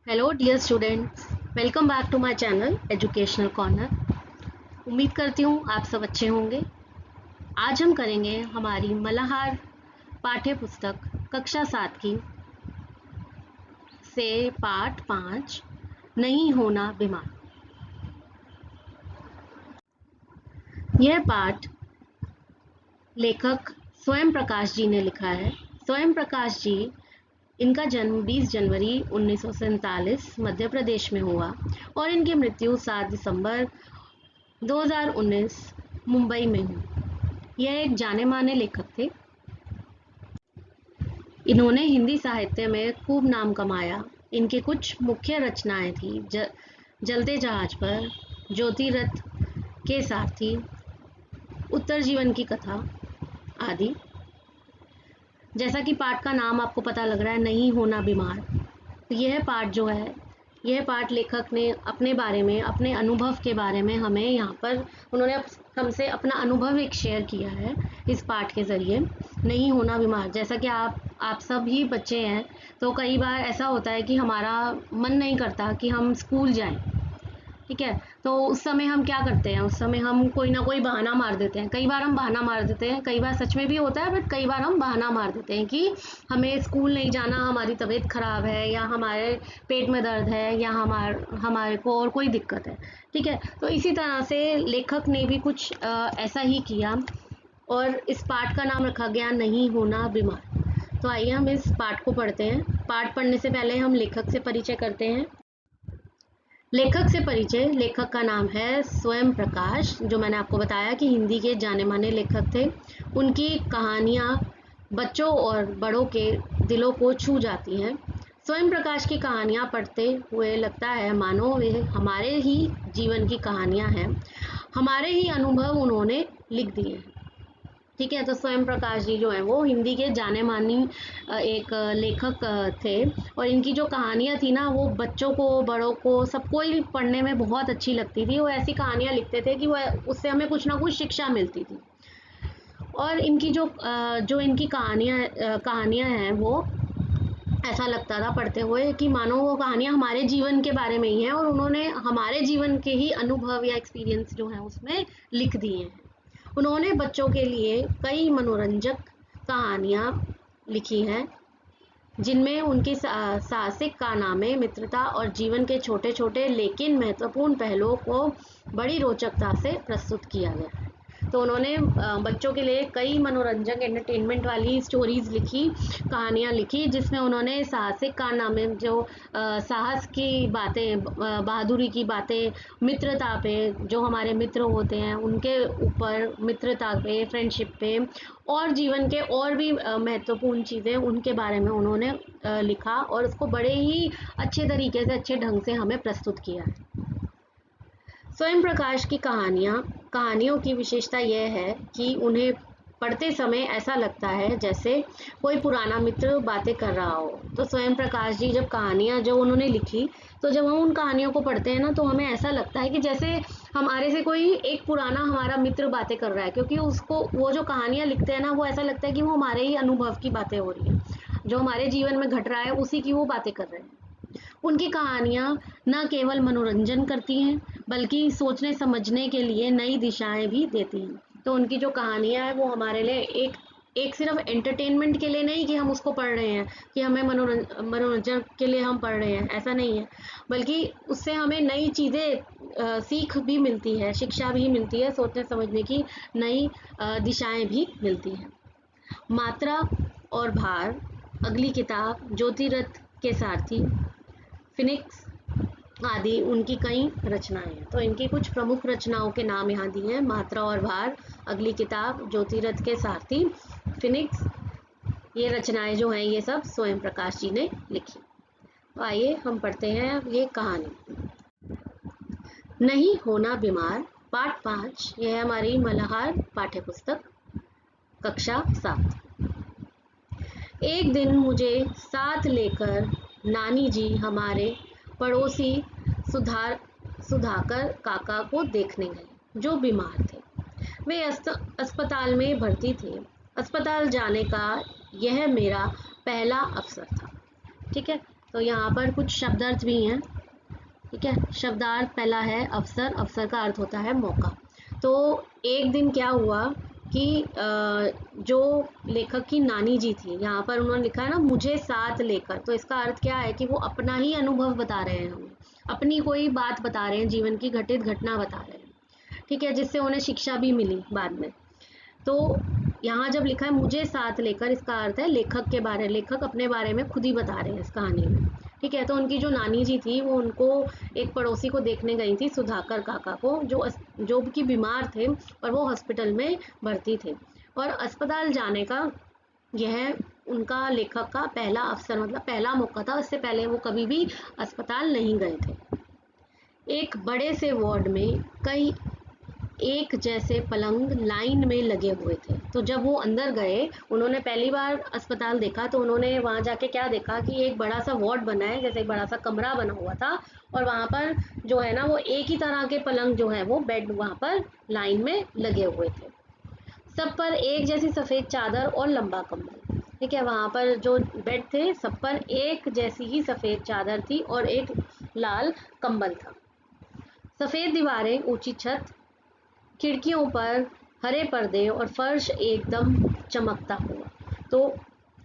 Hello dear students, welcome back to my channel educational corner. उम्मीद करती हूँ आप सब अच्छे होंगे। आज हम करेंगे हमारी मल्हार पाठ्य पुस्तक कक्षा 7 की से पाठ 5 नहीं होना बीमार। यह पाठ लेखक स्वयं प्रकाश जी ने लिखा है। स्वयं प्रकाश जी, इनका जन्म 20 जनवरी 1947 मध्य प्रदेश में हुआ और इनकी मृत्यु 7 दिसंबर 2019 मुंबई में हुई। यह एक जाने माने लेखक थे। इन्होंने हिंदी साहित्य में खूब नाम कमाया। इनकी कुछ मुख्य रचनाएं थी जलते जहाज पर, ज्योति रथ के सारथी, उत्तर जीवन की कथा आदि। जैसा कि पाठ का नाम आपको पता लग रहा है, नहीं होना बीमार, तो यह पाठ जो है, यह पाठ लेखक ने अपने बारे में, अपने अनुभव के बारे में हमें यहाँ पर उन्होंने हमसे अपना अनुभव एक शेयर किया है इस पाठ के ज़रिए। नहीं होना बीमार, जैसा कि आप सब ही बच्चे हैं, तो कई बार ऐसा होता है कि हमारा मन नहीं करता कि हम स्कूल जाएं। ठीक है, तो उस समय हम क्या करते हैं, उस समय हम कोई ना कोई बहाना मार देते हैं। कई बार हम बहाना मार देते हैं, कई बार सच में भी होता है, बट कई बार हम बहाना मार देते हैं कि हमें स्कूल नहीं जाना, हमारी तबीयत खराब है, या हमारे पेट में दर्द है, या हमारे को और कोई दिक्कत है। ठीक है, तो इसी तरह से लेखक ने भी कुछ ऐसा ही किया और इस पाठ का नाम रखा गया नहीं होना बीमार। तो आइए हम इस पाठ को पढ़ते हैं। पाठ पढ़ने से पहले हम लेखक से परिचय करते हैं। लेखक से परिचय। लेखक का नाम है स्वयं प्रकाश, जो मैंने आपको बताया कि हिंदी के जाने माने लेखक थे। उनकी कहानियाँ बच्चों और बड़ों के दिलों को छू जाती हैं। स्वयं प्रकाश की कहानियाँ पढ़ते हुए लगता है मानो वे हमारे ही जीवन की कहानियाँ हैं, हमारे ही अनुभव उन्होंने लिख दिए हैं। ठीक है, तो स्वयं प्रकाश जी जो हैं वो हिंदी के जाने मानी एक लेखक थे और इनकी जो कहानियाँ थी ना, वो बच्चों को, बड़ों को, सबको ही पढ़ने में बहुत अच्छी लगती थी। वो ऐसी कहानियाँ लिखते थे कि वह उससे हमें कुछ ना कुछ शिक्षा मिलती थी। और इनकी जो इनकी कहानियाँ हैं, वो ऐसा लगता था पढ़ते हुए कि मानो वो कहानियाँ हमारे जीवन के बारे में ही हैं और उन्होंने हमारे जीवन के ही अनुभव या एक्सपीरियंस जो है उसमें लिख दिए हैं। उन्होंने बच्चों के लिए कई मनोरंजक कहानियाँ लिखी हैं, जिनमें उनकी साहसिक कारनामे, मित्रता और जीवन के छोटे छोटे लेकिन महत्वपूर्ण पहलुओं को बड़ी रोचकता से प्रस्तुत किया गया है। तो उन्होंने बच्चों के लिए कई मनोरंजक एंटरटेनमेंट वाली स्टोरीज लिखी, कहानियाँ लिखी, जिसमें उन्होंने साहसिक कारनामे, जो साहस की बातें, बहादुरी की बातें, मित्रता पे, जो हमारे मित्र होते हैं उनके ऊपर, मित्रता पे, फ्रेंडशिप पे, और जीवन के और भी महत्वपूर्ण चीज़ें, उनके बारे में उन्होंने लिखा और उसको बड़े ही अच्छे तरीके से, अच्छे ढंग से हमें प्रस्तुत किया है। स्वयं प्रकाश की कहानियों की विशेषता यह है कि उन्हें पढ़ते समय ऐसा लगता है जैसे कोई पुराना मित्र बातें कर रहा हो। तो स्वयं प्रकाश जी जब कहानियाँ जो उन्होंने लिखी, तो जब हम उन कहानियों को पढ़ते हैं ना, तो हमें ऐसा लगता है कि जैसे हमारे से कोई एक पुराना हमारा मित्र बातें कर रहा है, क्योंकि उसको वो जो कहानियाँ लिखते हैं ना, वो ऐसा लगता है कि वो हमारे ही अनुभव की बातें हो रही हैं, जो हमारे जीवन में घट रहा है उसी की वो बातें कर रहे हैं। उनकी कहानियाँ न केवल मनोरंजन करती हैं, बल्कि सोचने समझने के लिए नई दिशाएं भी देती हैं। तो उनकी जो कहानियाँ हैं वो हमारे लिए एक एक सिर्फ एंटरटेनमेंट के लिए नहीं कि हम उसको पढ़ रहे हैं, कि हमें मनोरंजन के लिए हम पढ़ रहे हैं, ऐसा नहीं है, बल्कि उससे हमें नई चीज़ें सीख भी मिलती है, शिक्षा भी मिलती है, सोचने समझने की नई दिशाएं भी मिलती हैं। मात्रा और भार, अगली किताब, ज्योति रथ के सारथी, फिनिक्स आदि उनकी कई रचनाएं हैं। तो इनकी कुछ प्रमुख रचनाओं के नाम यहाँ दिए हैं: मात्रा और भार, अगली किताब, ज्योतिरथ के सारथी, फिनिक्स। ये रचनाएं जो हैं ये सब स्वयं प्रकाश जी ने लिखी। तो आइए हम पढ़ते हैं अब ये कहानी। नहीं होना बीमार, पाठ 5। यह है हमारी मल्हार पाठ्य पुस्तक कक्षा 7। एक दिन मुझे साथ लेकर नानी जी हमारे पड़ोसी सुधाकर काका को देखने गए, जो बीमार थे। वे अस्पताल में भर्ती थे। अस्पताल जाने का यह मेरा पहला अवसर था। ठीक है, तो यहाँ पर कुछ शब्दार्थ भी हैं। ठीक है, शब्दार्थ पहला है अवसर। अवसर का अर्थ होता है मौका। तो एक दिन क्या हुआ कि जो लेखक की नानी जी थी, यहाँ पर उन्होंने लिखा है ना मुझे साथ लेकर, तो इसका अर्थ क्या है कि वो अपना ही अनुभव बता रहे हैं हमें, अपनी कोई बात बता रहे हैं, जीवन की घटित घटना बता रहे हैं। ठीक है, जिससे उन्हें शिक्षा भी मिली बाद में। तो यहाँ जब लिखा है मुझे साथ लेकर, इसका अर्थ है लेखक के बारे, लेखक अपने बारे में खुद ही बता रहे हैं इस कहानी में। ठीक है, तो उनकी जो नानी जी थी वो उनको एक पड़ोसी को देखने गई थी, सुधाकर काका को, जो कि बीमार थे और वो हॉस्पिटल में भर्ती थे। और अस्पताल जाने का यह उनका लेखक का पहला अवसर, मतलब पहला मौका था। उससे पहले वो कभी भी अस्पताल नहीं गए थे। एक बड़े से वार्ड में कई एक जैसे पलंग लाइन में लगे हुए थे। तो जब वो अंदर गए, उन्होंने पहली बार अस्पताल देखा, तो उन्होंने वहां जाके क्या देखा कि एक बड़ा सा वार्ड बना है, जैसे एक बड़ा सा कमरा बना हुआ था, और वहां पर जो है ना वो एक ही तरह के पलंग जो है वो बेड वहां पर लाइन में लगे हुए थे। सब पर एक जैसी सफेद चादर और लंबा कंबल। ठीक है, वहां पर जो बेड थे सब पर एक जैसी ही सफेद चादर थी और एक लाल कंबल था। सफेद दीवारें, ऊंची छत, खिड़कियों पर हरे पर्दे और फर्श एकदम चमकता हुआ। तो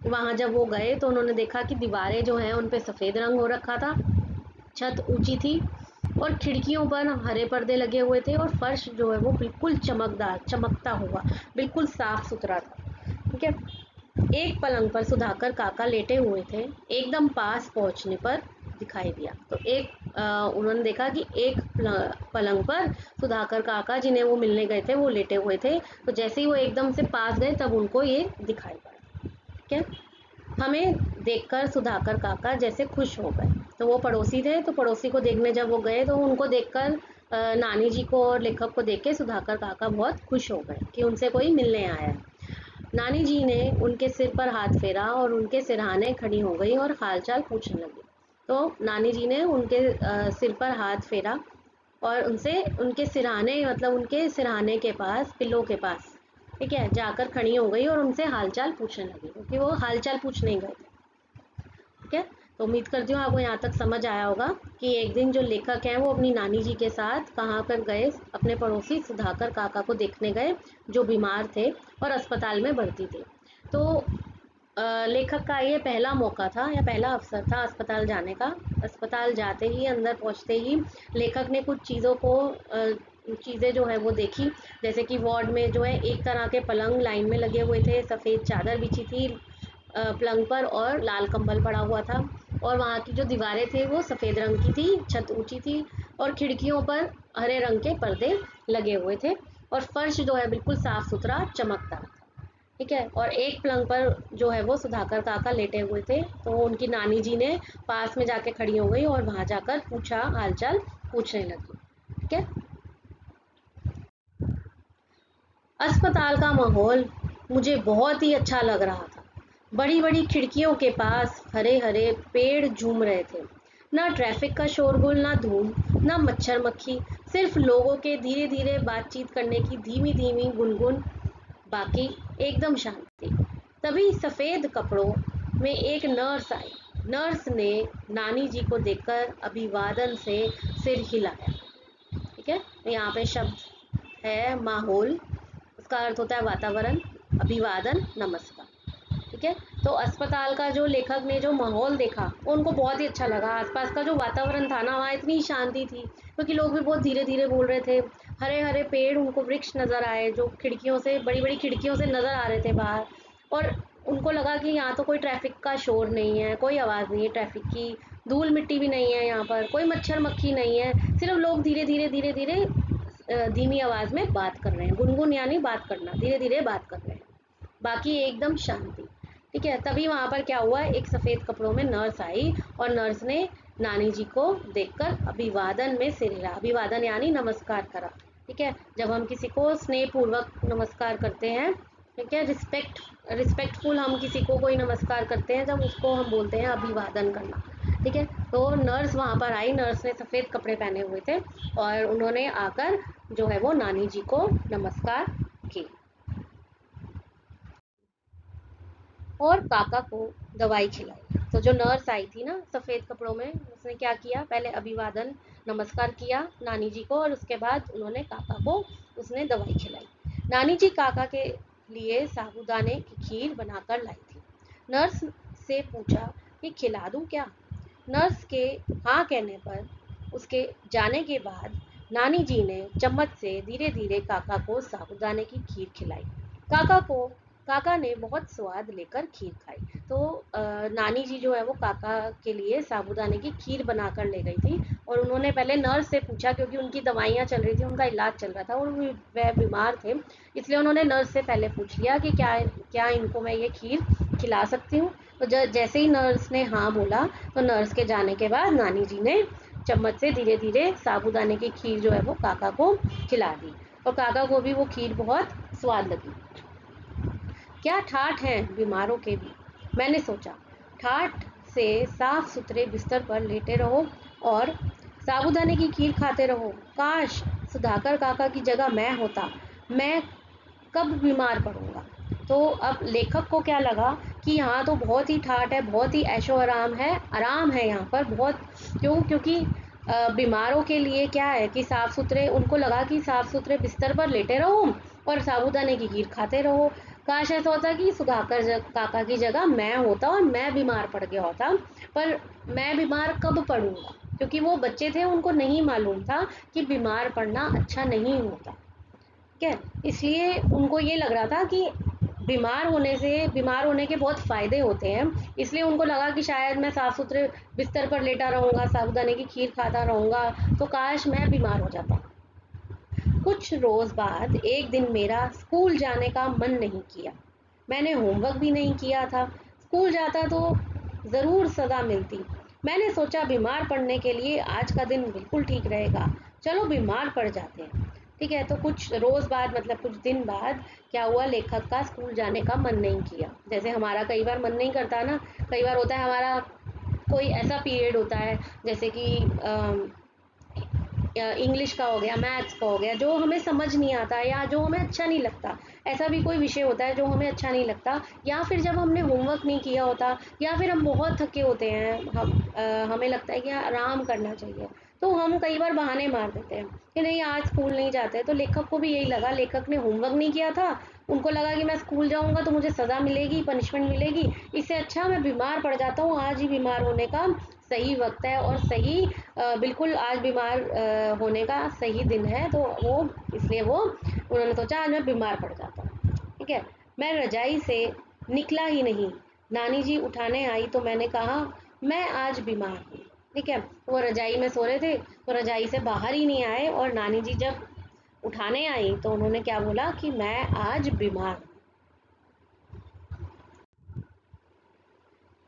वहां जब वो गए तो उन्होंने देखा कि दीवारें जो हैं उन पे सफ़ेद रंग हो रखा था, छत ऊंची थी और खिड़कियों पर हरे पर्दे लगे हुए थे और फर्श जो है वो बिल्कुल चमकदार, चमकता हुआ, बिल्कुल साफ सुथरा था। ठीक है, एक पलंग पर सुधाकर काका लेटे हुए थे। एकदम पास पहुंचने पर दिखाई दिया। तो उन्होंने देखा कि एक पलंग पर सुधाकर काका, जिन्हें वो मिलने गए थे, वो लेटे हुए थे। तो जैसे ही वो एकदम से पास गए तब उनको ये दिखाई पड़ा। ठीक है, हमें देखकर सुधाकर काका जैसे खुश हो गए। तो वो पड़ोसी थे, तो पड़ोसी को देखने जब वो गए तो उनको देखकर नानी जी को और लेखक को देख के सुधाकर काका बहुत खुश हो गए कि उनसे कोई मिलने आया है। नानी जी ने उनके सिर पर हाथ फेरा और उनके सिरहाने खड़ी हो गई और हालचाल पूछने लगी। तो नानी जी ने उनके सिर पर हाथ फेरा और उनसे उनके सिरहाने, मतलब उनके सिरहाने के पास, पिल्लों के पास, ठीक है, जाकर खड़ी हो गई और उनसे हालचाल पूछने लगी, क्योंकि वो हालचाल पूछने गए थे। ठीक है, तो उम्मीद करती हूँ आपको यहाँ तक समझ आया होगा कि एक दिन जो लेखक हैं वो अपनी नानी जी के साथ कहाँ पर गए, अपने पड़ोसी सुधाकर काका को देखने गए, जो बीमार थे और अस्पताल में भर्ती थे। तो लेखक का ये पहला मौका था या पहला अवसर था अस्पताल जाने का। अस्पताल जाते ही, अंदर पहुंचते ही लेखक ने कुछ चीज़ें जो है वो देखी। जैसे कि वार्ड में जो है एक तरह के पलंग लाइन में लगे हुए थे, सफ़ेद चादर बिछी थी पलंग पर और लाल कंबल पड़ा हुआ था, और वहाँ की जो दीवारें थी वो सफ़ेद रंग की थी, छत ऊंची थी और खिड़कियों पर हरे रंग के पर्दे लगे हुए थे और फर्श जो है बिल्कुल साफ सुथरा चमकता था। ठीक है, और एक पलंग पर जो है वो सुधाकर काका लेटे हुए थे। तो उनकी नानी जी ने पास में जाके खड़ी हो गई और वहां जाकर पूछा, हालचाल पूछने लगी। ठीक है, अस्पताल का माहौल मुझे बहुत ही अच्छा लग रहा था। बड़ी बड़ी खिड़कियों के पास हरे हरे पेड़ झूम रहे थे। ना ट्रैफिक का शोरगुल, ना धूम, ना मच्छर मक्खी, सिर्फ लोगों के धीरे धीरे बातचीत करने की धीमी धीमी गुनगुन, बाकी एकदम शांति। तभी सफेद कपड़ों में एक नर्स आई। नर्स ने नानी जी को देखकर अभिवादन से सिर हिलाया। ठीक है, यहाँ पे शब्द है माहौल, उसका अर्थ होता है वातावरण, अभिवादन, नमस्कार। ठीक है, तो अस्पताल का जो लेखक ने जो माहौल देखा वो उनको बहुत ही अच्छा लगा। आसपास का जो वातावरण था ना, वहाँ इतनी शांति थी, क्योंकि लोग भी बहुत धीरे धीरे बोल रहे थे। हरे हरे पेड़, उनको वृक्ष नजर आए जो खिड़कियों से, बड़ी बड़ी खिड़कियों से नजर आ रहे थे बाहर। और उनको लगा कि यहाँ तो कोई ट्रैफिक का शोर नहीं है, कोई आवाज़ नहीं है ट्रैफिक की, धूल मिट्टी भी नहीं है यहाँ पर, कोई मच्छर मक्खी नहीं है, सिर्फ लोग धीरे धीरे धीरे धीरे धीमी आवाज़ में बात कर रहे हैं। गुनगुन यानी बात करना, धीरे धीरे बात कर रहे हैं, बाकी एकदम शांति। ठीक है, तभी वहां पर क्या हुआ, एक सफेद कपड़ों में नर्स आई और नर्स ने नानी जी को देखकर अभिवादन में सिर हिला। अभिवादन यानी नमस्कार करा। ठीक है, जब हम किसी को स्नेह पूर्वक नमस्कार करते हैं, ठीक है, रिस्पेक्टफुल हम किसी को कोई नमस्कार करते हैं, जब उसको हम बोलते हैं अभिवादन करना। ठीक है, तो नर्स वहां पर आई। नर्स ने सफेद कपड़े पहने हुए थे और उन्होंने आकर जो है वो नानी जी को नमस्कार की और काका को दवाई खिलाई। तो जो नर्स आई थी ना सफ़ेद कपड़ों में, उसने क्या किया, पहले अभिवादन नमस्कार किया नानी जी को, और उसके बाद उन्होंने काका को उसने दवाई खिलाई। नानी जी काका के लिए साबूदाने की खीर बनाकर लाई थी। नर्स से पूछा कि खिला दूं क्या? नर्स के हाँ कहने पर उसके जाने के बाद नानी जी ने चम्मच से धीरे धीरे काका को साबूदाने की खीर खिलाई। काका ने बहुत स्वाद लेकर खीर खाई। तो नानी जी जो है वो काका के लिए साबूदाने की खीर बनाकर ले गई थी, और उन्होंने पहले नर्स से पूछा, क्योंकि उनकी दवाइयाँ चल रही थी, उनका इलाज चल रहा था और वह बीमार थे, इसलिए उन्होंने नर्स से पहले पूछ लिया कि क्या क्या इनको मैं ये खीर खिला सकती हूँ। तो जैसे ही नर्स ने हाँ बोला, तो नर्स के जाने के बाद नानी जी ने चम्मच से धीरे धीरे साबूदाने की खीर जो है वो काका को खिला दी, और काका को भी वो खीर बहुत स्वाद लगी। क्या ठाठ हैं बीमारों के भी, मैंने सोचा। ठाठ से साफ सुथरे बिस्तर पर लेटे रहो और साबूदाने की खीर खाते रहो। काश सुधाकर काका की जगह मैं होता, मैं कब बीमार पड़ूंगा। तो अब लेखक को क्या लगा कि यहाँ तो बहुत ही ठाठ है, बहुत ही ऐशो आराम है यहाँ पर बहुत। क्योंकि बीमारों के लिए क्या है कि साफ सुथरे, उनको लगा कि साफ सुथरे बिस्तर पर लेटे रहो और साबूदाने की खीर खाते रहो। काश ऐसा होता कि सुधाकर काका की जगह मैं होता और मैं बीमार पड़ गया होता, पर मैं बीमार कब पड़ूंगा, क्योंकि वो बच्चे थे, उनको नहीं मालूम था कि बीमार पड़ना अच्छा नहीं होता। ठीक है, इसलिए उनको ये लग रहा था कि बीमार होने के बहुत फ़ायदे होते हैं, इसलिए उनको लगा कि शायद मैं साफ सुथरे बिस्तर पर लेटा रहूँगा, साबूदाने की खीर खाता रहूँगा, तो काश मैं बीमार हो जाता। कुछ रोज़ बाद एक दिन मेरा स्कूल जाने का मन नहीं किया। मैंने होमवर्क भी नहीं किया था। स्कूल जाता तो ज़रूर सज़ा मिलती। मैंने सोचा बीमार पड़ने के लिए आज का दिन बिल्कुल ठीक रहेगा। चलो बीमार पड़ जाते हैं। ठीक है, तो कुछ रोज़ बाद मतलब कुछ दिन बाद क्या हुआ, लेखक का स्कूल जाने का मन नहीं किया। जैसे हमारा कई बार मन नहीं करता ना, कई बार होता है हमारा कोई ऐसा पीरियड होता है, जैसे कि इंग्लिश का हो गया, मैथ्स का हो गया, जो हमें समझ नहीं आता या जो हमें अच्छा नहीं लगता। ऐसा भी कोई विषय होता है जो हमें अच्छा नहीं लगता, या फिर जब हमने होमवर्क नहीं किया होता, या फिर हम बहुत थके होते हैं, हमें लगता है कि आराम करना चाहिए, तो हम कई बार बहाने मार देते हैं कि नहीं आज स्कूल नहीं जाते। तो लेखक को भी यही लगा, लेखक ने होमवर्क नहीं किया था, उनको लगा कि मैं स्कूल जाऊंगा तो मुझे सज़ा मिलेगी, पनिशमेंट मिलेगी, इससे अच्छा मैं बीमार पड़ जाता हूँ, आज ही बीमार होने का सही वक्त है और सही बिल्कुल आज बीमार होने का सही दिन है। तो वो इसलिए वो उन्होंने सोचा आज मैं बीमार पड़ जाता हूँ। ठीक है, मैं रजाई से निकला ही नहीं। नानी जी उठाने आई तो मैंने कहा मैं आज बीमार हूँ। ठीक है, वो रजाई में सो रहे थे, तो रजाई से बाहर ही नहीं आए, और नानी जी जब उठाने आई तो उन्होंने क्या बोला कि मैं आज बीमार हूँ।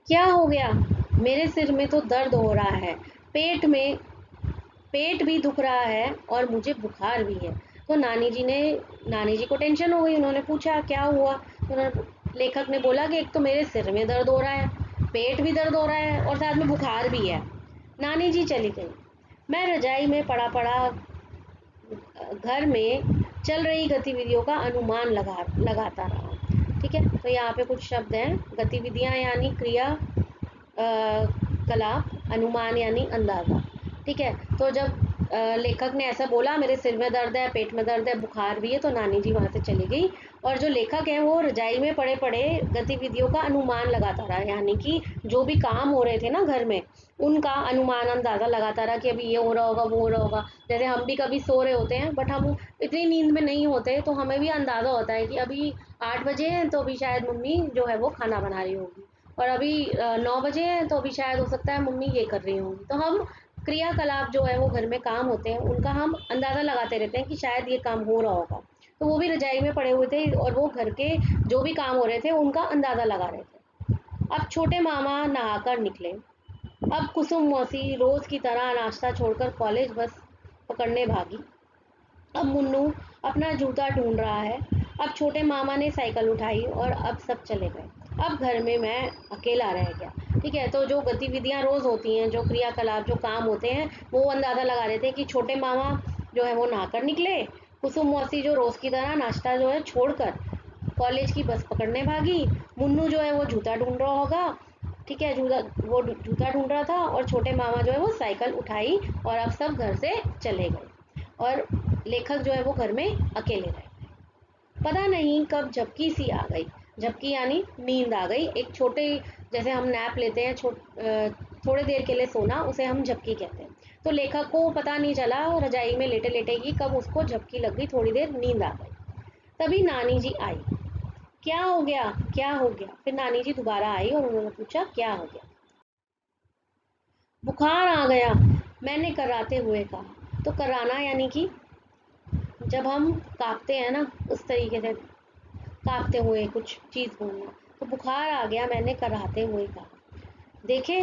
क्या हो गया? मेरे सिर में तो दर्द हो रहा है, पेट में पेट भी दुख रहा है और मुझे बुखार भी है। तो नानी जी को टेंशन हो गई, उन्होंने पूछा क्या हुआ? तो लेखक ने बोला कि एक तो मेरे सिर में दर्द हो रहा है, पेट भी दर्द हो रहा है और साथ में बुखार भी है। नानी जी चली गई। मैं रजाई में पड़ा पड़ा घर में चल रही गतिविधियों का अनुमान लगाता रहा। ठीक है, तो यहाँ पे कुछ शब्द हैं, गतिविधियाँ यानी क्रिया, कलाप, अनुमान यानी अंदाजा। ठीक है, तो जब लेखक ने ऐसा बोला मेरे सिर में दर्द है, पेट में दर्द है, बुखार भी है, तो नानी जी वहाँ से चली गई, और जो लेखक है वो रजाई में पड़े पड़े गतिविधियों का अनुमान लगाता रहा, यानी कि जो भी काम हो रहे थे ना घर में, उनका अनुमान अंदाजा लगाता रहा कि अभी ये हो रहा होगा, वो हो रहा होगा। जैसे हम भी कभी सो रहे होते हैं, बट हम इतनी नींद में नहीं होते, तो हमें भी अंदाजा होता है कि अभी 8 बजे हैं तो अभी शायद मम्मी जो है वो खाना बना रही होगी, और अभी 9 बजे हैं तो अभी शायद हो सकता है मम्मी ये कर रही होंगी। तो हम क्रियाकलाप जो है वो घर में काम होते हैं, उनका हम अंदाज़ा लगाते रहते हैं कि शायद ये काम हो रहा होगा। तो वो भी रजाई में पड़े हुए थे और वो घर के जो भी काम हो रहे थे उनका अंदाज़ा लगा रहे थे। अब छोटे मामा नहाकर निकले। अब कुसुम मौसी रोज़ की तरह नाश्ता छोड़कर कॉलेज बस पकड़ने भागी। अब मुन्नू अपना जूता ढूंढ रहा है। अब छोटे मामा ने साइकिल उठाई और अब सब चले गए। अब घर में मैं अकेला रह गया। ठीक है, तो जो गतिविधियां रोज होती हैं, जो क्रियाकलाप, जो काम होते हैं, वो अंदाजा लगा रहे थे कि छोटे मामा जो है वो नहाकर निकले, कुसुम मौसी जो रोज की तरह नाश्ता जो है छोड़कर कॉलेज की बस पकड़ने भागी, मुन्नू जो है वो जूता ढूंढ रहा होगा, ठीक है, वो जूता ढूंढ रहा था और छोटे मामा जो है वो साइकिल उठाई और अब सब घर से चले गए और लेखक जो है वो घर में अकेले रह गए। पता नहीं कब झपकी सी आ गई। झपकी यानी नींद आ गई। एक छोटे, जैसे हम नैप लेते हैं थोड़े देर के लिए सोना, उसे हम झपकी कहते हैं। तो लेखक को पता नहीं चला रजाई में लेटे लेटे ही कब उसको झपकी लग गई, थोड़ी देर नींद आ गई। तभी नानी जी आई। क्या हो गया, क्या हो गया? फिर नानी जी दोबारा आई और उन्होंने पूछा क्या हो गया? बुखार आ गया, मैंने कराते हुए कहा। तो कराना यानी कि जब हम कांपते हैं ना, उस तरीके से कांपते हुए कुछ चीज़ बोलना। तो बुखार आ गया, मैंने कराते हुए कहा। देखे,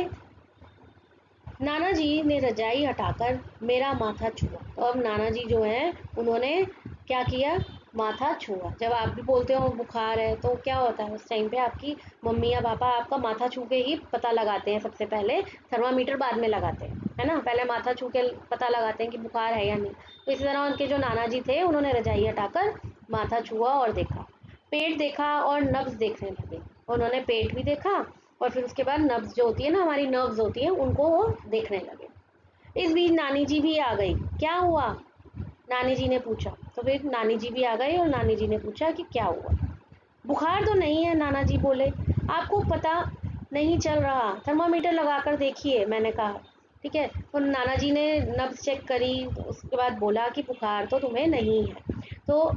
नाना जी ने रजाई हटाकर मेरा माथा छुआ। तो अब नाना जी जो है उन्होंने क्या किया? माथा छुआ। जब आप भी बोलते हो बुखार है तो क्या होता है उस टाइम पे? आपकी मम्मी या पापा आपका माथा छू के ही पता लगाते हैं सबसे पहले। थर्मामीटर बाद में लगाते हैं, है ना? पहले माथा छू के पता लगाते हैं कि बुखार है या नहीं। तो इसी तरह उनके जो नाना जी थे उन्होंने रजाई हटाकर माथा छुआ और देखा, पेट देखा और नब्ज देखने लगे। उन्होंने पेट भी देखा और फिर उसके बाद नब्ज जो होती है ना, हमारी नर्व्स होती है, उनको वो देखने लगे। इस बीच नानी जी भी आ गई। क्या हुआ? नानी जी ने पूछा। तो फिर नानी जी भी आ गई और नानी जी ने पूछा कि क्या हुआ? बुखार तो नहीं है, नाना जी बोले। आपको पता नहीं चल रहा, थर्मामीटर लगाकर देखिए, मैंने कहा। ठीक है, तो नाना जी ने नब्ज चेक करी, तो उसके बाद बोला कि बुखार तो तुम्हें नहीं है। तो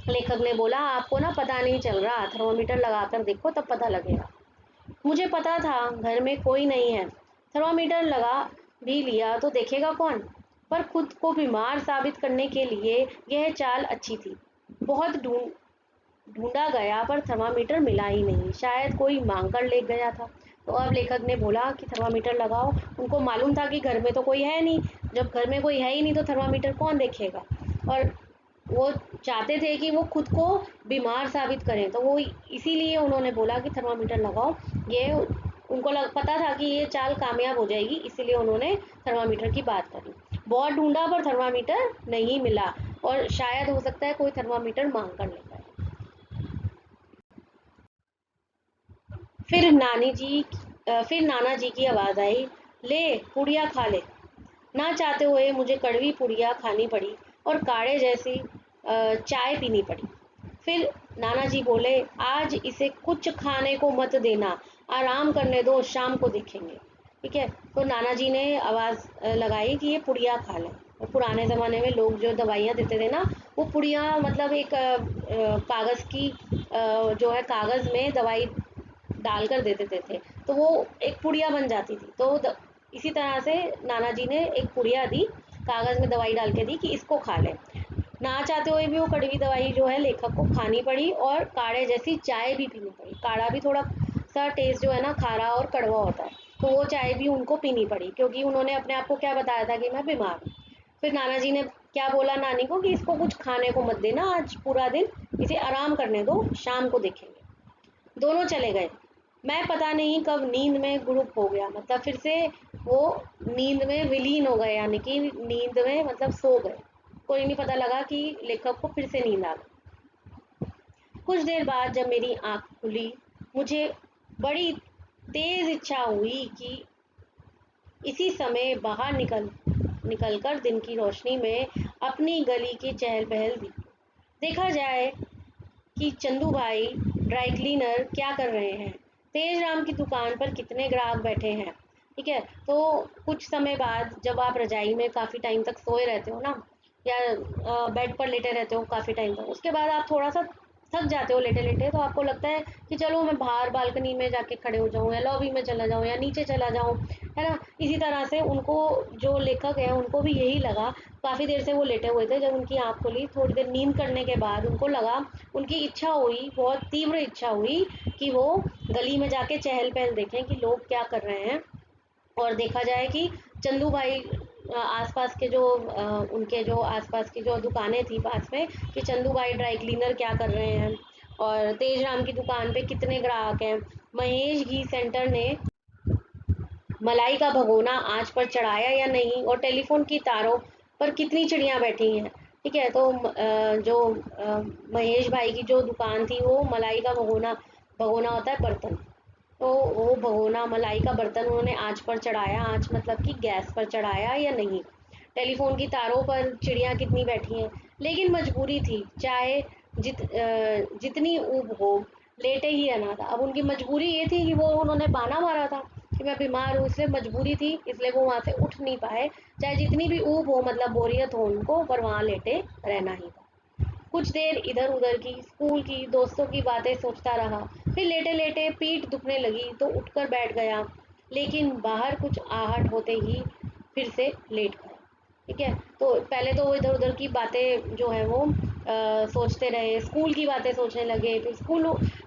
लेखक ने बोला आपको ना पता नहीं चल रहा, थर्मामीटर लगाकर देखो तब पता लगेगा। मुझे पता था घर में कोई नहीं है। थर्मामीटर लगा भी लिया तो देखेगा कौन? पर खुद को बीमार साबित करने के लिए यह चाल अच्छी थी। बहुत ढूंढा गया पर थर्मामीटर मिला ही नहीं, शायद कोई मांग कर ले गया था। तो अब लेखक ने बोला कि थर्मामीटर लगाओ। उनको मालूम था कि घर में तो कोई है नहीं। जब घर में कोई है ही नहीं तो थर्मामीटर कौन देखेगा? और वो चाहते थे कि वो खुद को बीमार साबित करें, तो वो इसीलिए उन्होंने बोला कि थर्मामीटर लगाओ। ये उनको पता था कि ये चाल कामयाब हो जाएगी, इसीलिए उन्होंने थर्मामीटर की बात करी। बहुत ढूंढा पर थर्मामीटर नहीं मिला और शायद हो सकता है कोई थर्मामीटर मांग कर ले गया। फिर नाना जी की आवाज़ आई, ले पुड़िया खा ले। ना चाहते हुए मुझे कड़वी पुड़िया खानी पड़ी और काढ़े जैसी चाय पीनी पड़ी। फिर नाना जी बोले, आज इसे कुछ खाने को मत देना, आराम करने दो, शाम को देखेंगे। ठीक है, तो नाना जी ने आवाज़ लगाई कि ये पुड़िया खा लें। और पुराने ज़माने में लोग जो दवाइयाँ देते थे ना, वो पुड़िया मतलब एक कागज़ की जो है कागज़ में दवाई डालकर दे देते थे, तो वो एक पुड़िया बन जाती थी। तो इसी तरह से नाना जी ने एक पुड़िया दी, कागज़ में दवाई डाल के दी कि इसको खा ले। ना चाहते हुए भी वो कड़वी दवाई जो है लेखक को खानी पड़ी और काढ़े जैसी चाय भी पीनी पड़ी। काढ़ा भी थोड़ा सा टेस्ट जो है ना खारा और कड़वा होता है, तो वो चाय भी उनको पीनी पड़ी क्योंकि उन्होंने अपने आप को क्या बताया था कि मैं बीमार हूँ। फिर नाना जी ने क्या बोला नानी को कि इसको कुछ खाने को मत देना, आज पूरा दिन इसे आराम करने दो, शाम को देखेंगे। दोनों चले गए। मैं पता नहीं कब नींद में गुड़ुक हो गया, मतलब फिर से वो नींद में विलीन हो गए, यानी कि नींद में मतलब सो गए। कोई नहीं पता लगा कि लेखक को फिर से नींद आ गई। कुछ देर बाद जब मेरी आंख खुली, मुझे बड़ी तेज इच्छा हुई कि इसी समय बाहर निकलकर दिन की रोशनी में अपनी गली की चहल पहल देखा जाए कि चंदू भाई ड्राई क्लीनर क्या कर रहे हैं, तेज राम की दुकान पर कितने ग्राहक बैठे हैं। ठीक है, तो कुछ समय बाद जब आप रजाई में काफ़ी टाइम तक सोए रहते हो ना, या बेड पर लेटे रहते हो काफ़ी टाइम तक, उसके बाद आप थोड़ा सा थक जाते हो लेटे लेटे, तो आपको लगता है कि चलो मैं बाहर बालकनी में जाके खड़े हो जाऊं या लॉबी में चला जाऊं या नीचे चला जाऊं, है ना? इसी तरह से उनको, जो लेखक है उनको भी यही लगा। काफ़ी देर से वो लेटे हुए थे, जब उनकी आँख खुली थोड़ी देर नींद करने के बाद उनको लगा, उनकी इच्छा हुई, बहुत तीव्र इच्छा हुई कि वो गली में जाके चहल पहल देखें कि लोग क्या कर रहे हैं। और देखा जाए कि चंदू भाई आसपास के जो उनके जो आसपास की जो दुकानें थी पास में, कि चंदू भाई ड्राई क्लीनर क्या कर रहे हैं और तेज राम की दुकान पे कितने ग्राहक हैं, महेश घी सेंटर ने मलाई का भगोना आँच पर चढ़ाया या नहीं, और टेलीफोन की तारों पर कितनी चिड़ियाँ बैठी हैं। ठीक है, तो जो महेश भाई की जो दुकान थी वो मलाई का भगोना भगोना होता है बर्तन, तो वो भगोना मलाई का बर्तन उन्होंने आँच पर चढ़ाया, आँच मतलब कि गैस पर चढ़ाया या नहीं। टेलीफ़ोन की तारों पर चिड़िया कितनी बैठी हैं, लेकिन मजबूरी थी, चाहे जितनी ऊब हो, लेटे ही रहना था। अब उनकी मजबूरी ये थी कि वो उन्होंने बहाना मारा था कि मैं बीमार हूँ, इसलिए मजबूरी थी, इसलिए वो वहाँ से उठ नहीं पाए। चाहे जितनी भी ऊब हो, मतलब बोरियत हो उनको, पर वहाँ लेटे रहना ही था। कुछ देर इधर-उधर की, स्कूल की, दोस्तों की बातें सोचता रहा। फिर लेटे-लेटे पीठ दुखने लगी तो उठकर बैठ गया, लेकिन बाहर कुछ आहट होते ही फिर से लेट गया। ठीक है? तो पहले तो वो इधर-उधर की बातें जो हैं वो सोचते रहे, स्कूल की बातें सोचने लगे,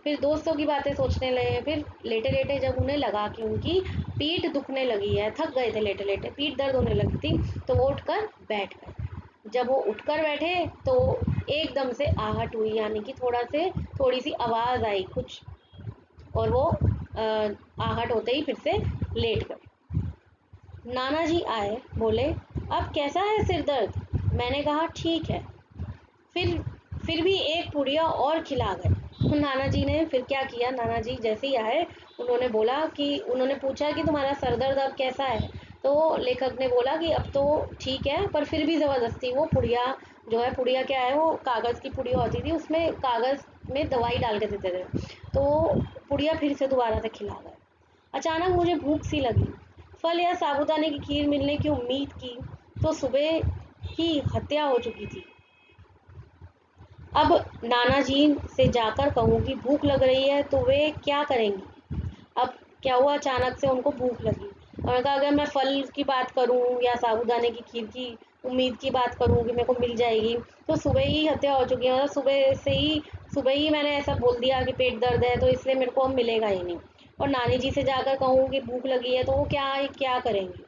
फिर दोस्तों की बातें सोचने लगे, फिर लेटे-लेटे जब उन्हें लगा कि उनकी पीठ दुखने लगी है, थक गए थे लेटे-लेटे, पीठ दर्द होने लगी थी, तो वो उठकर बैठ गए। जब वो उठकर बैठे तो एकदम से आहट हुई, यानी कि थोड़ी सी आवाज आई कुछ, और वो आहट होते ही फिर से लेट गए। नाना जी आए, बोले अब कैसा है सिर दर्द? मैंने कहा ठीक है। फिर फिर भी एक पुड़िया और खिला गए। तो नाना जी ने फिर क्या किया, नाना जी जैसे ही आए उन्होंने पूछा कि तुम्हारा सर दर्द अब कैसा है? तो लेखक ने बोला कि अब तो ठीक है, पर फिर भी ज़बरदस्ती वो पुड़िया जो है, पुड़िया क्या है, वो कागज़ की पुड़िया होती थी, उसमें कागज़ में दवाई डाल के देते थे। तो पुड़िया फिर से दोबारा से खिला गए। अचानक मुझे भूख सी लगी। फल या साबूदाने की खीर मिलने की उम्मीद की तो सुबह ही हत्या हो चुकी थी। अब नाना जी से जाकर कहूँ कि भूख लग रही है तो वे क्या करेंगी? अब क्या हुआ, अचानक से उनको भूख लगी। उन्होंने कहा अगर मैं फल की बात करूँ या साबूदाने की खीर की उम्मीद की बात करूँ कि मेरे को मिल जाएगी, तो सुबह ही हत्या हो चुकी है, मतलब सुबह ही मैंने ऐसा बोल दिया कि पेट दर्द है, तो इसलिए मेरे को अब मिलेगा ही नहीं। और नानी जी से जाकर कहूँ कि भूख लगी है तो वो क्या क्या करेंगी?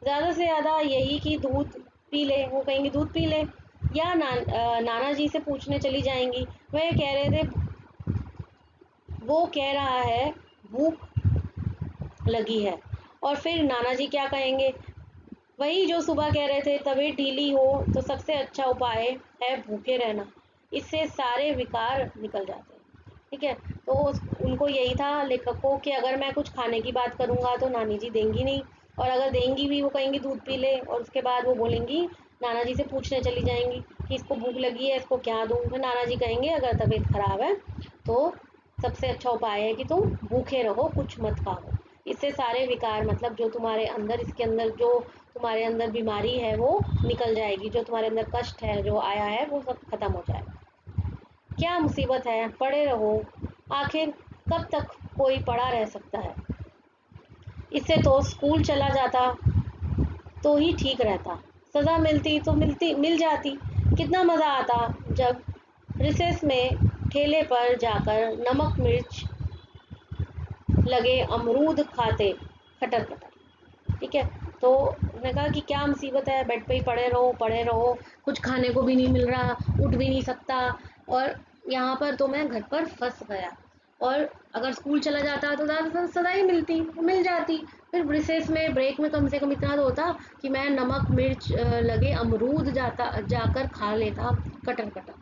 ज़्यादा से ज़्यादा यही कि दूध पी ले, वो कहेंगी दूध पी ले, या नाना जी से पूछने चली जाएंगी। वह कह रहे थे, वो कह रहा है भूख लगी है, और फिर नाना जी क्या कहेंगे? वही जो सुबह कह रहे थे, तबीयत ढीली हो तो सबसे अच्छा उपाय है भूखे रहना, इससे सारे विकार निकल जाते हैं। ठीक है? तो उनको यही था लेखक को कि अगर मैं कुछ खाने की बात करूंगा तो नानी जी देंगी नहीं, और अगर देंगी भी वो कहेंगी दूध पी ले, और उसके बाद वो बोलेंगी, नाना जी से पूछने चली जाएंगी कि इसको भूख लगी है, इसको क्या दूं? फिर नाना जी कहेंगे अगर तबीयत खराब है तो सबसे अच्छा उपाय है कि तुम भूखे रहो, कुछ मत खाओ, इससे सारे विकार, मतलब जो तुम्हारे अंदर, इसके अंदर जो तुम्हारे अंदर बीमारी है वो निकल जाएगी, जो तुम्हारे अंदर कष्ट है जो आया है वो सब खत्म हो जाएगा। क्या मुसीबत है, पड़े रहो, आखिर कब तक कोई पड़ा रह सकता है? इससे तो स्कूल चला जाता तो ही ठीक रहता, सज़ा मिलती तो मिल जाती। कितना मज़ा आता जब रिसेस में ठेले पर जाकर नमक मिर्च लगे अमरूद खाते, खटर खटर। ठीक है? तो उन्होंने कहा कि क्या मुसीबत है, बेड पे ही पड़े रहो, कुछ खाने को भी नहीं मिल रहा, उठ भी नहीं सकता, और यहाँ पर तो मैं घर पर फंस गया। और अगर स्कूल चला जाता तो ज़्यादा सज़ा ही मिल जाती। फिर रिसेस में, ब्रेक में कम से कम इतना तो होता कि मैं नमक मिर्च लगे अमरूद जाकर खा लेता, कटर कटर।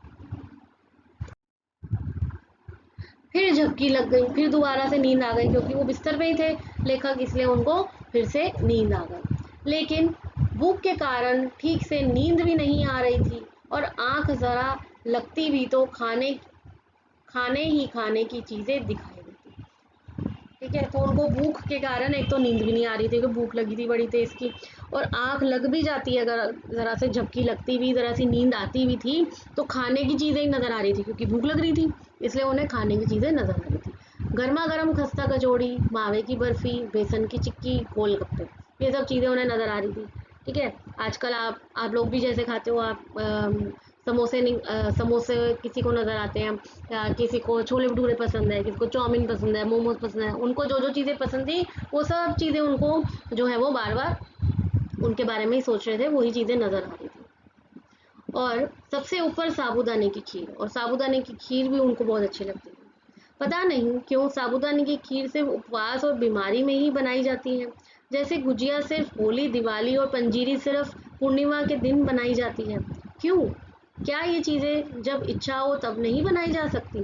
फिर झपकी लग गई, फिर दोबारा से नींद आ गई, क्योंकि वो बिस्तर पे ही थे लेखक, इसलिए उनको फिर से नींद आ गई। लेकिन भूख के कारण ठीक से नींद भी नहीं आ रही थी, और आंख जरा लगती भी तो खाने की चीजें दिखाई देती। ठीक है? तो उनको भूख के कारण एक तो नींद भी नहीं आ रही थी, क्योंकि भूख लगी थी बड़ी तेज की, और आंख लग भी जाती है, अगर जरा से झपकी लगती भी, जरा सी नींद आती भी थी, तो खाने की चीजें ही नजर आ रही थी, क्योंकि भूख लग रही थी, इसलिए उन्हें खाने की चीजें नजर आ रही थी। गर्मा गर्म खस्ता कचौड़ी, मावे की बर्फी, बेसन की चिक्की, गोलगप्पे, ये सब चीजें उन्हें नजर आ रही थी। ठीक है? आजकल आप लोग भी जैसे खाते हो, आप समोसे किसी को नजर आते हैं, या किसी को छोले भटूरे पसंद है, किसी को चाउमीन पसंद है, मोमोज पसंद है, उनको जो जो चीज़ें पसंद थी वो सब चीज़ें उनको जो है वो बार बार उनके बारे में ही सोच रहे थे, वही चीज़ें नजर आ रही थी। और सबसे ऊपर साबूदाने की खीर, और साबूदाने की खीर भी उनको बहुत अच्छी लगती थी। पता नहीं क्यों साबूदाने की खीर सिर्फ उपवास और बीमारी में ही बनाई जाती है, जैसे गुजिया सिर्फ होली दिवाली और पंजीरी सिर्फ पूर्णिमा के दिन बनाई जाती है। क्यों? क्या ये चीज़ें जब इच्छा हो तब नहीं बनाई जा सकती?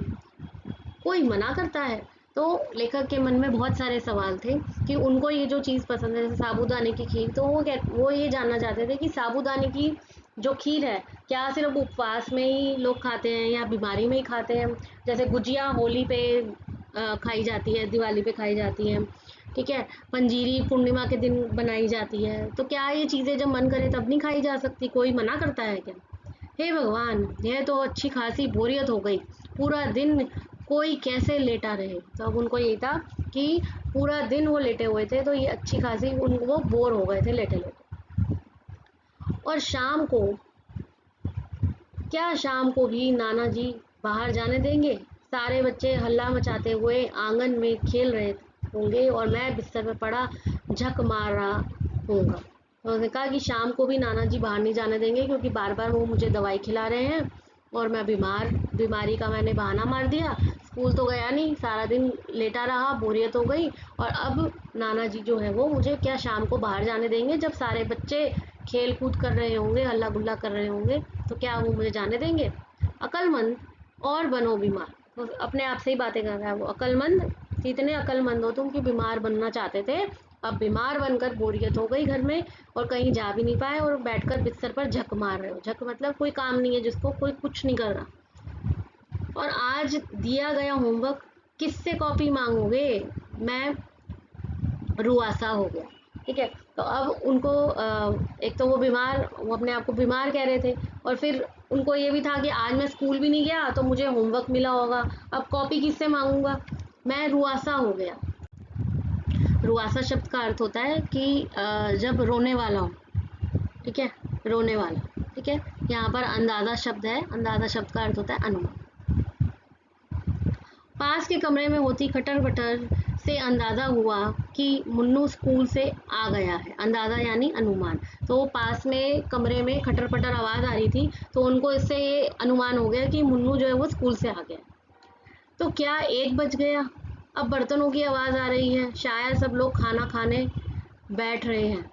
कोई मना करता है? तो लेखक के मन में बहुत सारे सवाल थे कि उनको ये जो चीज़ पसंद है, जैसे साबूदाने की खीर, तो वो ये जानना चाहते थे कि साबूदाने की जो खीर है, क्या सिर्फ उपवास में ही लोग खाते हैं या बीमारी में ही खाते हैं? जैसे गुजिया होली पे खाई जाती है, दिवाली पे खाई जाती है, ठीक है? पंजीरी पूर्णिमा के दिन बनाई जाती है, तो क्या ये चीज़ें जब मन करे तब नहीं खाई जा सकती? कोई मना करता है क्या? हे भगवान! यह तो अच्छी खासी बोरियत हो गई। पूरा दिन कोई कैसे लेटा रहे? तो अब उनको ये था कि पूरा दिन वो लेटे हुए थे, तो ये अच्छी खासी वो बोर हो गए थे लेटे-लेटे। और शाम को, क्या शाम को भी नाना जी बाहर जाने देंगे? सारे बच्चे हल्ला मचाते हुए आंगन में खेल रहे होंगे और मैं बिस्तर में पड़ा झक मार रहा होऊंगा। तो उन्होंने कहा कि शाम को भी नाना जी बाहर नहीं जाने देंगे, क्योंकि बार बार वो मुझे दवाई खिला रहे हैं और मैं बीमारी का मैंने बहाना मार दिया। स्कूल तो गया नहीं, सारा दिन लेटा रहा, बोरियत हो गई। और अब नाना जी जो है वो मुझे क्या शाम को बाहर जाने देंगे? जब सारे बच्चे खेल कूद कर रहे होंगे, हल्ला गुल्ला कर रहे होंगे, तो क्या वो मुझे जाने देंगे? अक्लमंद और बनो बीमार। तो अपने आप से ही बातें कर रहा है वो। अक्लमंद, इतने अक्लमंद हो तुम कि बीमार बनना चाहते थे, अब बीमार बनकर बोरियत हो गई घर में और कहीं जा भी नहीं पाए और बैठकर बिस्तर पर झक मार रहे हो। झक मतलब कोई काम नहीं है जिसको, कोई कुछ नहीं कर रहा। और आज दिया गया होमवर्क किससे कॉपी मांगोगे? मैं रुआसा हो गया। ठीक है, तो अब उनको एक तो वो अपने आप को बीमार कह रहे थे, और फिर उनको ये भी था कि आज मैं स्कूल भी नहीं गया तो मुझे होमवर्क मिला होगा, अब कॉपी किससे मांगूंगा? मैं रुआसा हो गया। रुआसा शब्द का अर्थ होता है कि जब रोने वाला हो, ठीक है, रोने वाला, ठीक है। यहाँ पर अंदाजा शब्द है, अंदाजा शब्द का अर्थ होता है अनुमान। पास के कमरे में होती खटर पटर से अंदाजा हुआ कि मुन्नू स्कूल से आ गया है। अंदाजा यानी अनुमान। तो पास में कमरे में खटर पटर आवाज आ रही थी, तो उनको इससे ये अनुमान हो गया कि मुन्नू जो है वो स्कूल से आ गया। तो क्या 1 बज गया? अब बर्तनों की आवाज आ रही है, शायद सब लोग खाना खाने बैठ रहे हैं।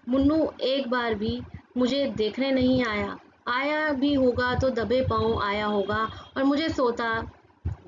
मुन्नू एक बार भी मुझे देखने नहीं आया, आया भी होगा तो दबे पांव आया होगा और मुझे सोता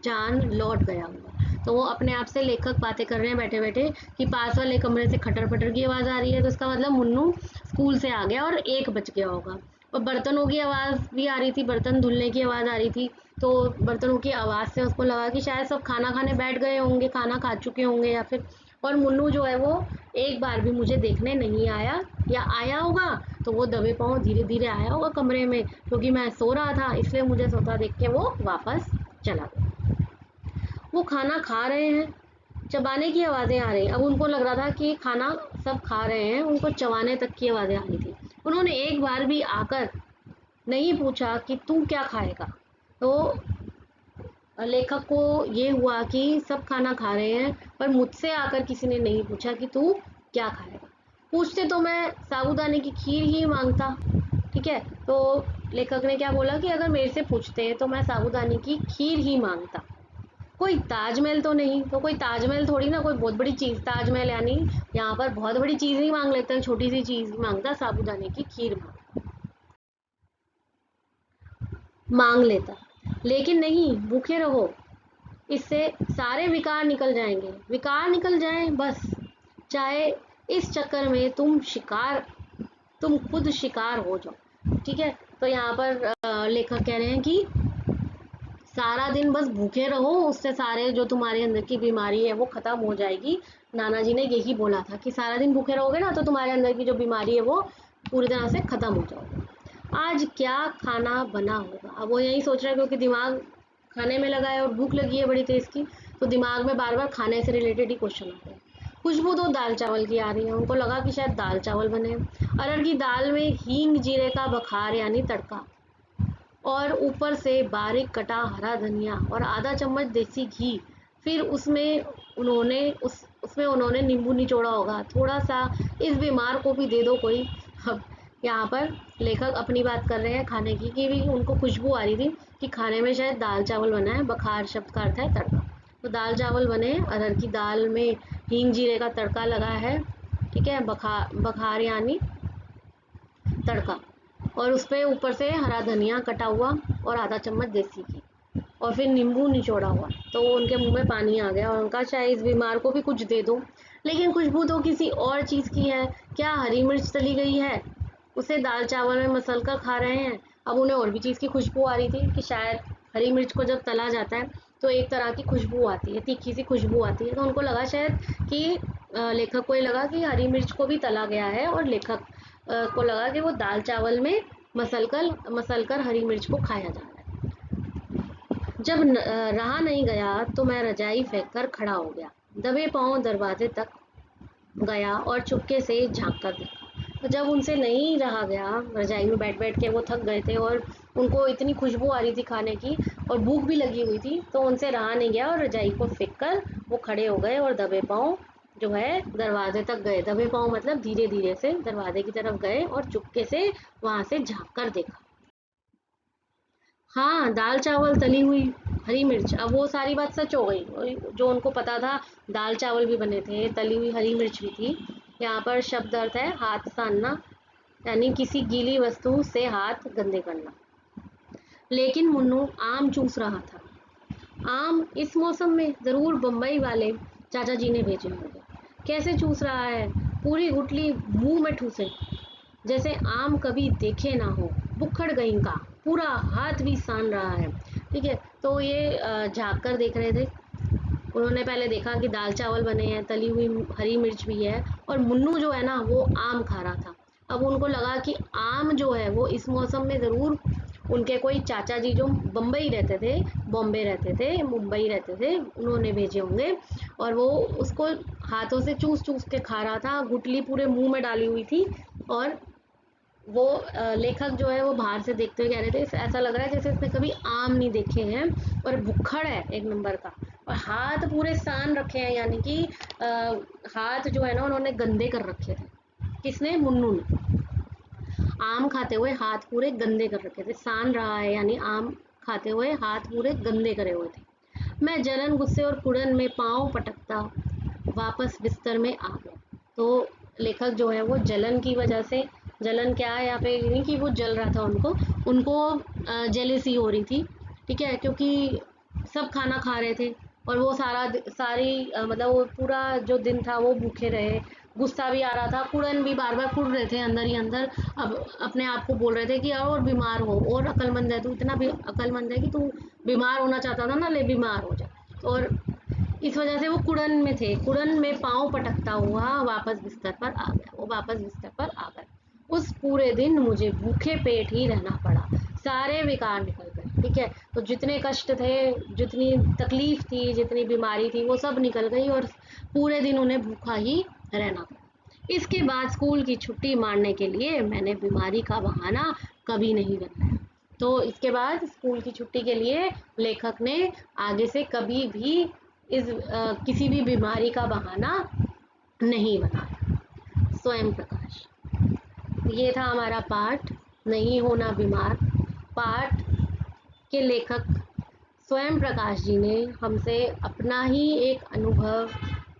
जान लौट गया होगा। तो वो अपने आप से लेखक बातें कर रहे हैं बैठे बैठे कि पास वाले कमरे से खटर पटर की आवाज़ आ रही है, तो इसका मतलब मुन्नू स्कूल से आ गया और 1 बज गया होगा। और बर्तनों की आवाज़ भी आ रही थी, बर्तन धुलने की आवाज़ आ रही थी, तो बर्तनों की आवाज़ से उसको लगा कि शायद सब खाना खाने बैठ गए होंगे, खाना खा चुके होंगे या फिर। और मुन्नू जो है वो एक बार भी मुझे देखने नहीं आया, या आया होगा तो वो दबे पाँव धीरे धीरे आया होगा कमरे में, क्योंकि मैं सो रहा था इसलिए मुझे सोता देख के वो वापस चला गया। वो खाना खा रहे हैं, चबाने की आवाज़ें आ रही। अब उनको लग रहा था कि खाना सब खा रहे हैं, उनको चबाने तक की आवाज़ें आ रही थी। उन्होंने एक बार भी आकर नहीं पूछा कि तू क्या खाएगा। तो लेखक को ये हुआ कि सब खाना खा रहे हैं, पर मुझसे आकर किसी ने नहीं पूछा कि तू क्या खाएगा। पूछते तो मैं साबूदाने की खीर ही मांगता, ठीक है। तो लेखक ने क्या बोला कि अगर मेरे से पूछते तो मैं साबूदाने की खीर ही मांगता, कोई ताजमहल तो नहीं। तो कोई ताजमहल थोड़ी ना, कोई बहुत बड़ी चीज़, ताजमहल यानी यहाँ पर बहुत बड़ी चीज़ नहीं मांग लेता, छोटी सी चीज़ मांगता, साबूदाने की खीर मांग लेता। लेकिन नहीं, भूखे रहो, इससे सारे विकार निकल जाएंगे। विकार निकल जाएं बस, चाहे इस चक्कर में तुम खुद शिकार हो जाओ, ठीक है। तो यहाँ पर लेखक कह रहे हैं कि सारा दिन बस भूखे रहो, उससे सारे जो तुम्हारे अंदर की बीमारी है वो खत्म हो जाएगी। नाना जी ने यही बोला था कि सारा दिन भूखे रहोगे ना तो तुम्हारे अंदर की जो बीमारी है वो पूरी तरह से खत्म हो जाएगी। आज क्या खाना बना होगा? अब वो यही सोच रहा है, क्योंकि दिमाग खाने में लगा है और भूख लगी है बड़ी तेज की, तो दिमाग में बार बार खाने से रिलेटेड ही क्वेश्चन आ रहे हैं। खुशबू तो दाल चावल की आ रही है, उनको लगा कि शायद दाल चावल बने। अरहर की दाल में हींग जीरे का बखार यानी तड़का, और ऊपर से बारीक कटा हरा धनिया और आधा चम्मच देसी घी। फिर उसमें उन्होंने नींबू निचोड़ा होगा थोड़ा सा, इस बीमार को भी दे दो कोई। अब यहाँ पर लेखक अपनी बात कर रहे हैं खाने की, कि भी उनको खुशबू आ रही थी कि खाने में शायद दाल चावल बना है। बखार शब्द का अर्थ है तड़का, तो दाल चावल बने, अरहर की दाल में हींग जीरे का तड़का लगा है, ठीक है। बखार यानी तड़का, और उस पर ऊपर से हरा धनिया कटा हुआ और आधा चम्मच देसी घी, और फिर नींबू निचोड़ा हुआ, तो उनके मुंह में पानी आ गया और उनका चाहे इस बीमार को भी कुछ दे दो, लेकिन खुशबू तो किसी और चीज़ की है। क्या हरी मिर्च तली गई है, उसे दाल चावल में मसल कर खा रहे हैं। अब उन्हें और भी चीज़ की खुशबू आ रही थी कि शायद हरी मिर्च को जब तला जाता है तो एक तरह की खुशबू आती है, तीखी सी खुशबू आती है। तो उनको लगा शायद कि लेखक को ये लगा कि हरी मिर्च को भी तला गया है, और लेखक को लगा कि वो दाल चावल में मसल कर हरी मिर्च को खाया जा रहा है। जब रहा नहीं गया तो मैं रजाई फेंक कर खड़ा हो गया, दबे पांव दरवाजे तक गया और चुपके से झांक कर देखा। तो जब उनसे नहीं रहा गया, रजाई में बैठ बैठ के वो थक गए थे और उनको इतनी खुशबू आ रही थी खाने की और भूख भी लगी हुई थी, तो उनसे रहा नहीं गया और रजाई को फेंक कर वो खड़े हो गए और दबे पांव जो है दरवाजे तक गए। दबे पांव मतलब धीरे धीरे से दरवाजे की तरफ गए और चुपके से वहां से झांक कर देखा। हाँ, दाल चावल तली हुई हरी मिर्च, अब वो सारी बात सच हो गई जो उनको पता था। दाल चावल भी बने थे, तली हुई हरी मिर्च भी थी। यहाँ पर शब्द अर्थ है हाथ सानना, यानी किसी गीली वस्तु से हाथ गंदे करना। लेकिन मुन्नू आम चूस रहा था। आम इस मौसम में जरूर बम्बई वाले चाचा जी ने भेजे होंगे। कैसे चूस रहा है, पूरी गुठली मुंह में ठूसे जैसे आम कभी देखे ना हो। बुक्खड़ गई का, पूरा हाथ भी सान रहा है। ठीक है, तो ये झाँक कर देख रहे थे। उन्होंने पहले देखा कि दाल चावल बने हैं, तली हुई हरी मिर्च भी है, और मुन्नू जो है ना वो आम खा रहा था। अब उनको लगा कि आम जो है वो इस मौसम में ज़रूर उनके कोई चाचा जी जो बम्बई रहते थे, बॉम्बे रहते थे, मुंबई रहते थे, उन्होंने भेजे होंगे। और वो उसको हाथों से चूस चूस के खा रहा था, गुठली पूरे मुंह में डाली हुई थी। और वो लेखक जो है वो बाहर से देखते हुए कह रहे थे ऐसा लग रहा है जैसे इसने कभी आम नहीं देखे हैं, और भुक्खड़ है एक नंबर का, और हाथ पूरे सान रखे हैं, यानी कि हाथ जो है ना उन्होंने गंदे कर रखे थे। किसने? मुन्नू ने। आम खाते हुए हाथ पूरे गंदे कर रखे थे। सान रहा है यानी आम खाते हुए हाथ पूरे गंदे करे हुए थे। मैं जलन गुस्से और कुड़न में पाँव पटकता वापस बिस्तर में आ गया। तो लेखक जो है वो जलन की वजह से, जलन क्या है यहाँ पे, नहीं कि वो जल रहा था, उनको उनको जेलिसी हो रही थी। ठीक है, क्योंकि सब खाना खा रहे थे और वो मतलब वो पूरा जो दिन था वो भूखे रहे। गुस्सा भी आ रहा था, कुड़न भी बार बार कुड़ रहे थे अंदर ही अंदर। अब अपने आप को बोल रहे थे कि यार और बीमार हो, और अक्लमंद है तू, इतना भी अक्लमंद है कि तू बीमार होना चाहता था ना, ले बीमार हो जा। और इस वजह से वो कुड़न में थे। कुड़न में पाँव पटकता हुआ वापस बिस्तर पर आ गया। वो वापस बिस्तर पर आ गए। उस पूरे दिन मुझे भूखे पेट ही रहना पड़ा। सारे विकार निकल गए। ठीक है, तो जितने कष्ट थे, जितनी तकलीफ थी, जितनी बीमारी थी, वो सब निकल गई और पूरे दिन उन्हें भूखा ही रहना पड़ा। इसके बाद स्कूल की छुट्टी मारने के लिए मैंने बीमारी का बहाना कभी नहीं बनाया। तो इसके बाद स्कूल की छुट्टी के लिए लेखक ने आगे से कभी भी किसी भी बीमारी का बहाना नहीं बनाया। स्वयं प्रकाश। ये था हमारा पाठ, नहीं होना बीमार। पाठ के लेखक स्वयं प्रकाश जी ने हमसे अपना ही एक अनुभव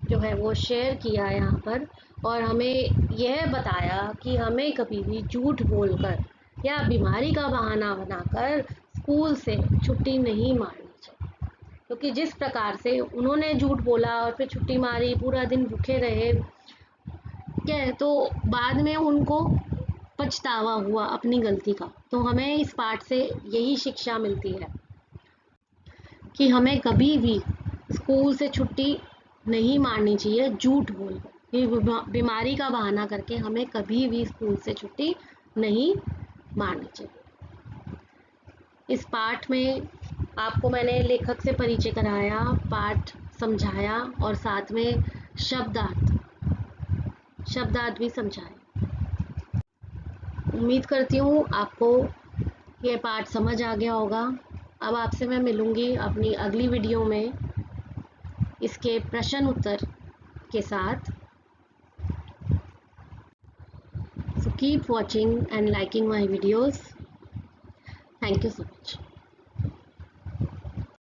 जो है वो शेयर किया यहाँ पर, और हमें यह बताया कि हमें कभी भी झूठ बोलकर या बीमारी का बहाना बनाकर स्कूल से छुट्टी नहीं मारनी चाहिए। क्योंकि जिस प्रकार से उन्होंने झूठ बोला और फिर छुट्टी मारी, पूरा दिन भूखे रहे, क्या है, तो बाद में उनको पछतावा हुआ अपनी गलती का। तो हमें इस पाठ से यही शिक्षा मिलती है कि हमें कभी भी स्कूल से छुट्टी नहीं मारनी चाहिए झूठ बोलकर। ये बीमारी का बहाना करके हमें कभी भी स्कूल से छुट्टी नहीं मारनी चाहिए। इस पाठ में आपको मैंने लेखक से परिचय कराया, पाठ समझाया और साथ में शब्दार्थ भी समझाए। उम्मीद करती हूँ आपको ये पाठ समझ आ गया होगा। अब आपसे मैं मिलूँगी अपनी अगली वीडियो में इसके प्रश्न उत्तर के साथ। So keep watching and liking my videos. Thank you so much.